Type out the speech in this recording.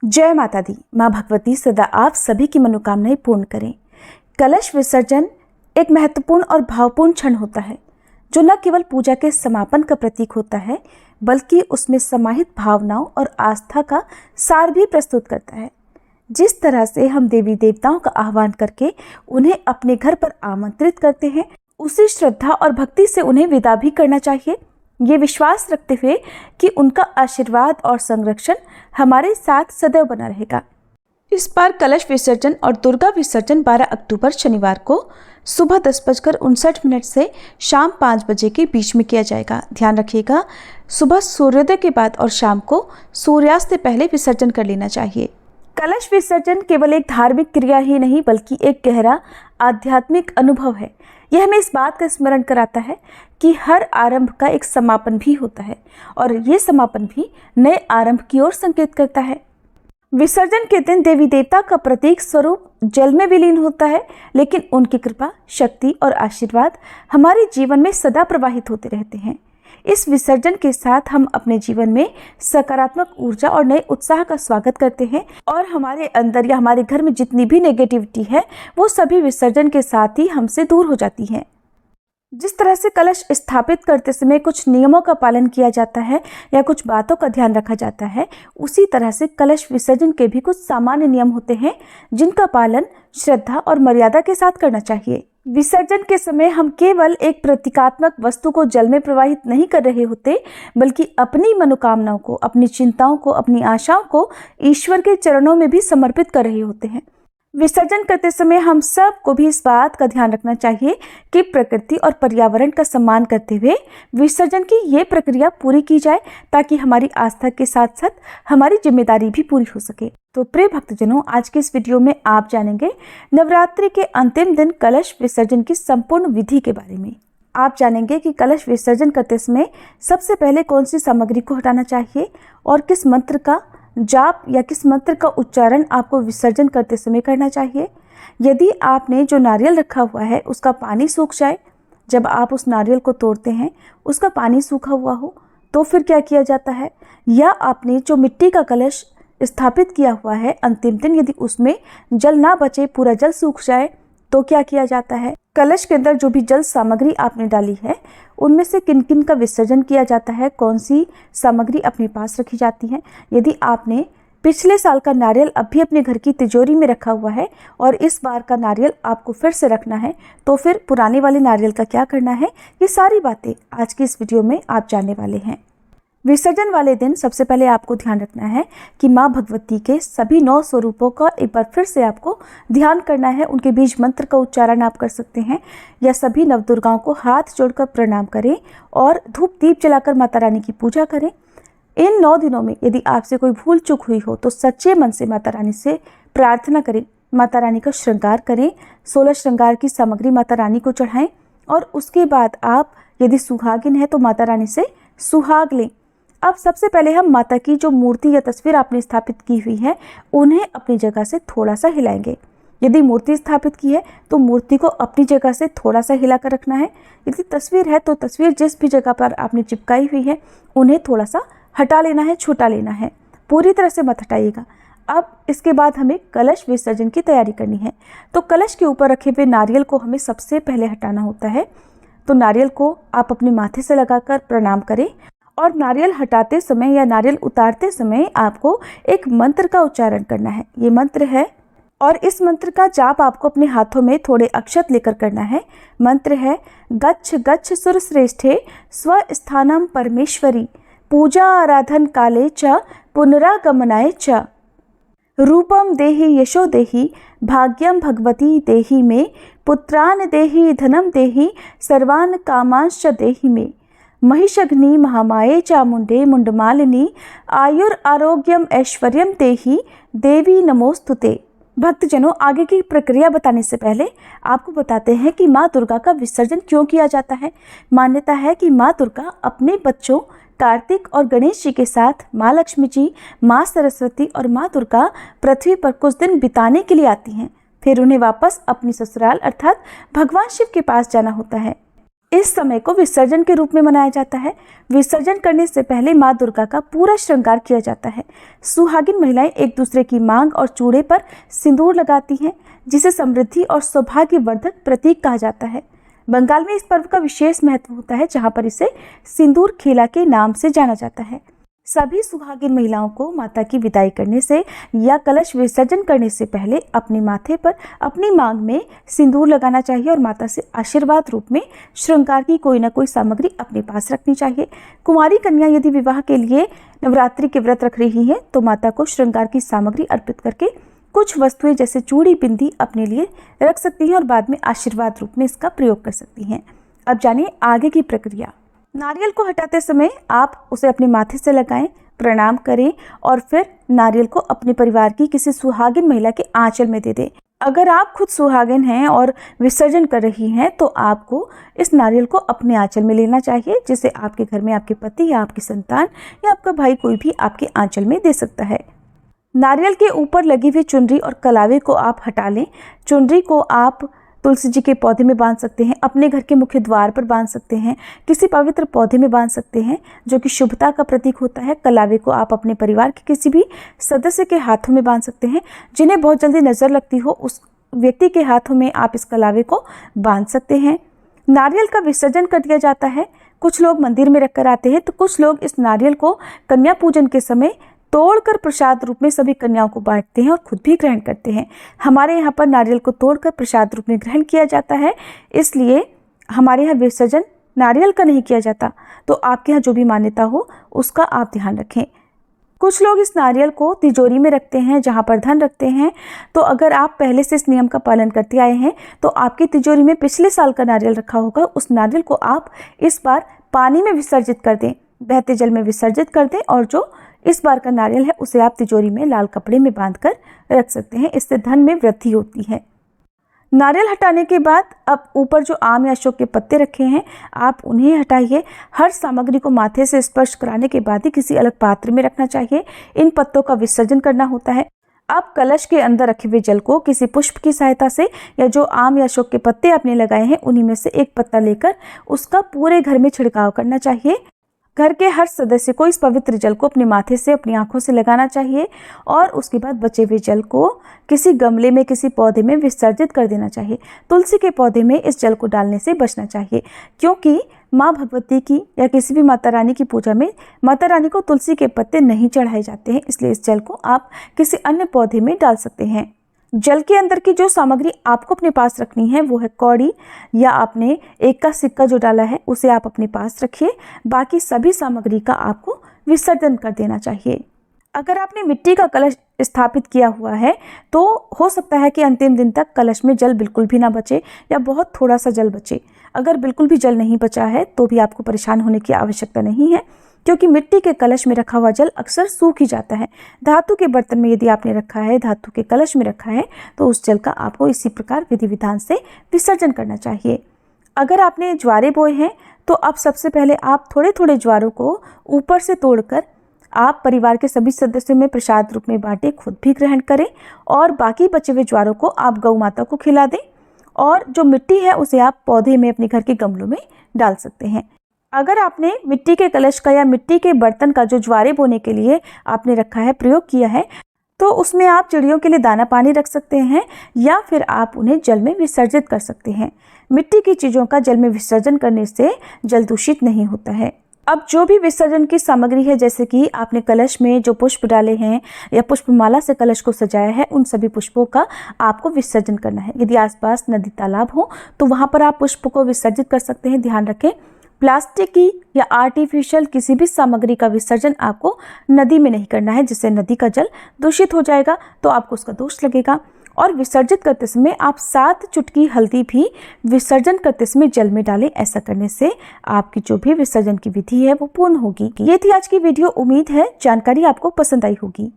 जय माता दी। माँ भगवती सदा आप सभी की मनोकामनाएं पूर्ण करें। कलश विसर्जन एक महत्वपूर्ण और भावपूर्ण क्षण होता है जो न केवल पूजा के समापन का प्रतीक होता है बल्कि उसमें समाहित भावनाओं और आस्था का सार भी प्रस्तुत करता है। जिस तरह से हम देवी देवताओं का आह्वान करके उन्हें अपने घर पर आमंत्रित करते हैं, उसी श्रद्धा और भक्ति से उन्हें विदा भी करना चाहिए, ये विश्वास रखते हुए कि उनका आशीर्वाद और संरक्षण हमारे साथ सदैव बना रहेगा। इस बार कलश विसर्जन और दुर्गा विसर्जन 12 अक्टूबर शनिवार को सुबह 10:59 से शाम 5 बजे के बीच में किया जाएगा। ध्यान रखिएगा, सुबह सूर्योदय के बाद और शाम को सूर्यास्त से पहले विसर्जन कर लेना चाहिए। कलश विसर्जन केवल एक धार्मिक क्रिया ही नहीं बल्कि एक गहरा आध्यात्मिक अनुभव है। यह हमें इस बात का स्मरण कराता है कि हर आरंभ का एक समापन भी होता है और ये समापन भी नए आरंभ की ओर संकेत करता है। विसर्जन के दिन देवी देवता का प्रतीक स्वरूप जल में विलीन होता है, लेकिन उनकी कृपा, शक्ति और आशीर्वाद हमारे जीवन में सदा प्रवाहित होते रहते हैं। इस विसर्जन के साथ हम अपने जीवन में सकारात्मक ऊर्जा और नए उत्साह का स्वागत करते हैं और हमारे अंदर या हमारे घर में जितनी भी नेगेटिविटी है वो सभी विसर्जन के साथ ही हमसे दूर हो जाती है। जिस तरह से कलश स्थापित करते समय कुछ नियमों का पालन किया जाता है या कुछ बातों का ध्यान रखा जाता है, उसी तरह से कलश विसर्जन के भी कुछ सामान्य नियम होते हैं जिनका पालन श्रद्धा और मर्यादा के साथ करना चाहिए। विसर्जन के समय हम केवल एक प्रतीकात्मक वस्तु को जल में प्रवाहित नहीं कर रहे होते बल्कि अपनी मनोकामनाओं को, अपनी चिंताओं को, अपनी आशाओं को ईश्वर के चरणों में भी समर्पित कर रहे होते हैं। विसर्जन करते समय हम सब को भी इस बात का ध्यान रखना चाहिए कि प्रकृति और पर्यावरण का सम्मान करते हुए विसर्जन की ये प्रक्रिया पूरी की जाए ताकि हमारी आस्था के साथ साथ हमारी जिम्मेदारी भी पूरी हो सके। तो प्रिय भक्तजनों, आज के इस वीडियो में आप जानेंगे नवरात्रि के अंतिम दिन कलश विसर्जन की संपूर्ण विधि के बारे में। आप जानेंगे कि कलश विसर्जन करते समय सबसे पहले कौन सी सामग्री को हटाना चाहिए और किस मंत्र का जाप या किस मंत्र का उच्चारण आपको विसर्जन करते समय करना चाहिए। यदि आपने जो नारियल रखा हुआ है उसका पानी सूख जाए, जब आप उस नारियल को तोड़ते हैं उसका पानी सूखा हुआ हो तो फिर क्या किया जाता है, या आपने जो मिट्टी का कलश स्थापित किया हुआ है अंतिम दिन यदि उसमें जल ना बचे, पूरा जल सूख जाए तो क्या किया जाता है। कलश के अंदर जो भी जल सामग्री आपने डाली है उनमें से किन किन का विसर्जन किया जाता है, कौन सी सामग्री अपने पास रखी जाती है। यदि आपने पिछले साल का नारियल अब भी अपने घर की तिजोरी में रखा हुआ है और इस बार का नारियल आपको फिर से रखना है तो फिर पुराने वाले नारियल का क्या करना है, ये सारी बातें आज की इस वीडियो में आप जानने वाले हैं। विसर्जन वाले दिन सबसे पहले आपको ध्यान रखना है कि माँ भगवती के सभी 9 स्वरूपों का एक बार फिर से आपको ध्यान करना है। उनके बीज मंत्र का उच्चारण आप कर सकते हैं या सभी नवदुर्गाओं को हाथ जोड़कर प्रणाम करें और धूप दीप जलाकर माता रानी की पूजा करें। इन 9 दिनों में यदि आपसे कोई भूल चूक हुई हो तो सच्चे मन से माता रानी से प्रार्थना करें, माता रानी का श्रृंगार करें, 16 श्रृंगार की सामग्री माता रानी को चढ़ाएं और उसके बाद आप यदि सुहागिन है तो माता रानी से सुहाग लें। अब सबसे पहले हम माता की जो मूर्ति या तस्वीर आपने स्थापित की हुई है उन्हें अपनी जगह से थोड़ा सा हिलाएंगे। यदि मूर्ति स्थापित की है तो मूर्ति को अपनी जगह से थोड़ा सा हिलाकर रखना है। यदि तस्वीर है तो तस्वीर जिस भी जगह पर आपने चिपकाई हुई है उन्हें थोड़ा सा हटा लेना है, छुटा लेना है, पूरी तरह से मत हटाइएगा। अब इसके बाद हमें कलश विसर्जन की तैयारी करनी है। तो कलश के ऊपर रखे हुए नारियल को हमें सबसे पहले हटाना होता है। तो नारियल को आप अपने माथे से लगाकर प्रणाम करें और नारियल हटाते समय या नारियल उतारते समय आपको एक मंत्र का उच्चारण करना है। ये मंत्र है और इस मंत्र का जाप आपको अपने हाथों में थोड़े अक्षत लेकर करना है। मंत्र है गच्छ गच्छ सुरश्रेष्ठे स्वस्थानम परमेश्वरी पूजा आराधन काले च पुनरागमनाय च रूपम देहि यशो देहि भाग्यम भगवती देहि में पुत्रान देहि धनम देहि सर्वान कामांश्च देहि में महिषग्नि महामाये चामुंडे मुंडमालिनी आयुर आरोग्यम ऐश्वर्यम देहि देवी नमोस्तुते। भक्तजनों, आगे की प्रक्रिया बताने से पहले आपको बताते हैं कि माँ दुर्गा का विसर्जन क्यों किया जाता है। मान्यता है कि माँ दुर्गा अपने बच्चों कार्तिक और गणेश जी के साथ माँ लक्ष्मी जी, माँ सरस्वती और माँ दुर्गा पृथ्वी पर कुछ दिन बिताने के लिए आती हैं। फिर उन्हें वापस अपनी ससुराल अर्थात भगवान शिव के पास जाना होता है। इस समय को विसर्जन के रूप में मनाया जाता है। विसर्जन करने से पहले माँ दुर्गा का पूरा श्रृंगार किया जाता है। सुहागिन महिलाएं एक दूसरे की मांग और चूड़े पर सिंदूर लगाती हैं, जिसे समृद्धि और सौभाग्यवर्धक प्रतीक कहा जाता है। बंगाल में इस पर्व का विशेष महत्व होता है, जहाँ पर इसे सिंदूर खेला के नाम से जाना जाता है। सभी सुहागिन महिलाओं को माता की विदाई करने से या कलश विसर्जन करने से पहले अपने माथे पर अपनी मांग में सिंदूर लगाना चाहिए और माता से आशीर्वाद रूप में श्रृंगार की कोई ना कोई सामग्री अपने पास रखनी चाहिए। कुंवारी कन्या यदि विवाह के लिए नवरात्रि के व्रत रख रही है तो माता को श्रृंगार की सामग्री अर्पित करके कुछ वस्तुएं जैसे चूड़ी बिंदी अपने लिए रख सकती हैं और बाद में आशीर्वाद रूप में इसका प्रयोग कर सकती हैं। अब जानिए आगे की प्रक्रिया। नारियल को हटाते समय आप उसे अपने माथे से लगाएं, प्रणाम करें और फिर नारियल को अपने परिवार की किसी सुहागिन महिला के आंचल में दे दें। अगर आप खुद सुहागिन हैं और विसर्जन कर रही हैं तो आपको इस नारियल को अपने आंचल में लेना चाहिए, जिसे आपके घर में आपके पति या आपकी संतान या आपका भाई कोई भी आपके आंचल में दे सकता है। नारियल के ऊपर लगी हुई चुनरी और कलावे को आप हटा लें। चुनरी को आप तुलसी जी के पौधे में बांध सकते हैं, अपने घर के मुख्य द्वार पर बांध सकते हैं, किसी पवित्र पौधे में बांध सकते हैं जो कि शुभता का प्रतीक होता है। कलावे को आप अपने परिवार के किसी भी सदस्य के हाथों में बांध सकते हैं। जिन्हें बहुत जल्दी नज़र लगती हो उस व्यक्ति के हाथों में आप इस कलावे को बांध सकते हैं। नारियल का विसर्जन कर दिया जाता है। कुछ लोग मंदिर में रखकर आते हैं तो कुछ लोग इस नारियल को कन्या पूजन के समय तोड़कर प्रसाद रूप में सभी कन्याओं को बांटते हैं और खुद भी ग्रहण करते हैं। हमारे यहाँ पर नारियल को तोड़कर प्रसाद रूप में ग्रहण किया जाता है, इसलिए हमारे यहाँ विसर्जन नारियल का नहीं किया जाता। तो आपके यहाँ जो भी मान्यता हो उसका आप ध्यान रखें। कुछ लोग इस नारियल को तिजोरी में रखते हैं जहाँ पर धन रखते हैं। तो अगर आप पहले से इस नियम का पालन करते आए हैं तो आपकी तिजोरी में पिछले साल का नारियल रखा होगा, उस नारियल को आप इस बार पानी में विसर्जित कर दें, बहते जल में विसर्जित कर दें और जो इस बार का नारियल है उसे आप तिजोरी में लाल कपड़े में बांधकर रख सकते हैं। इससे धन में वृद्धि होती है। नारियल हटाने के बाद अब ऊपर जो आम या अशोक के पत्ते रखे हैं आप उन्हें हटाइए। हर सामग्री को माथे से स्पर्श कराने के बाद ही किसी अलग पात्र में रखना चाहिए। इन पत्तों का विसर्जन करना होता है। अब कलश के अंदर रखे हुए जल को किसी पुष्प की सहायता से या जो आम या अशोक के पत्ते आपने लगाए हैं उन्हीं में से एक पत्ता लेकर उसका पूरे घर में छिड़काव करना चाहिए। घर के हर सदस्य को इस पवित्र जल को अपने माथे से अपनी आंखों से लगाना चाहिए और उसके बाद बचे हुए जल को किसी गमले में किसी पौधे में विसर्जित कर देना चाहिए। तुलसी के पौधे में इस जल को डालने से बचना चाहिए, क्योंकि माँ भगवती की या किसी भी माता रानी की पूजा में माता रानी को तुलसी के पत्ते नहीं चढ़ाए जाते हैं, इसलिए इस जल को आप किसी अन्य पौधे में डाल सकते हैं। जल के अंदर की जो सामग्री आपको अपने पास रखनी है वो है कौड़ी या आपने एक का सिक्का जो डाला है उसे आप अपने पास रखिए। बाकी सभी सामग्री का आपको विसर्जन कर देना चाहिए। अगर आपने मिट्टी का कलश स्थापित किया हुआ है तो हो सकता है कि अंतिम दिन तक कलश में जल बिल्कुल भी ना बचे या बहुत थोड़ा सा जल बचे। अगर बिल्कुल भी जल नहीं बचा है तो भी आपको परेशान होने की आवश्यकता नहीं है, क्योंकि मिट्टी के कलश में रखा हुआ जल अक्सर सूख ही जाता है। धातु के बर्तन में यदि आपने रखा है, धातु के कलश में रखा है तो उस जल का आपको इसी प्रकार विधि विधान से विसर्जन करना चाहिए। अगर आपने ज्वारे बोए हैं तो अब सबसे पहले आप थोड़े थोड़े ज्वारों को ऊपर से तोड़कर आप परिवार के सभी सदस्यों में प्रसाद रूप में बांटें, खुद भी ग्रहण करें और बाकी बचे हुए ज्वारों को आप गौ माता को खिला दें और जो मिट्टी है उसे आप पौधे में अपने घर के गमलों में डाल सकते हैं। अगर आपने मिट्टी के कलश का या मिट्टी के बर्तन का जो ज्वारे बोने के लिए आपने रखा है, प्रयोग किया है, तो उसमें आप चिड़ियों के लिए दाना पानी रख सकते हैं या फिर आप उन्हें जल में विसर्जित कर सकते हैं। मिट्टी की चीज़ों का जल में विसर्जन करने से जल दूषित नहीं होता है। अब जो भी विसर्जन की सामग्री है, जैसे कि आपने कलश में जो पुष्प डाले हैं या पुष्पमाला से कलश को सजाया है, उन सभी पुष्पों का आपको विसर्जन करना है। यदि आसपास नदी तालाब हो तो वहाँ पर आप पुष्प को विसर्जित कर सकते हैं। ध्यान रखें, प्लास्टिक की या आर्टिफिशियल किसी भी सामग्री का विसर्जन आपको नदी में नहीं करना है, जिससे नदी का जल दूषित हो जाएगा तो आपको उसका दोष लगेगा। और विसर्जित करते समय आप 7 चुटकी हल्दी भी विसर्जन करते समय जल में डालें। ऐसा करने से आपकी जो भी विसर्जन की विधि है वो पूर्ण होगी। ये थी आज की वीडियो। उम्मीद है जानकारी आपको पसंद आई होगी।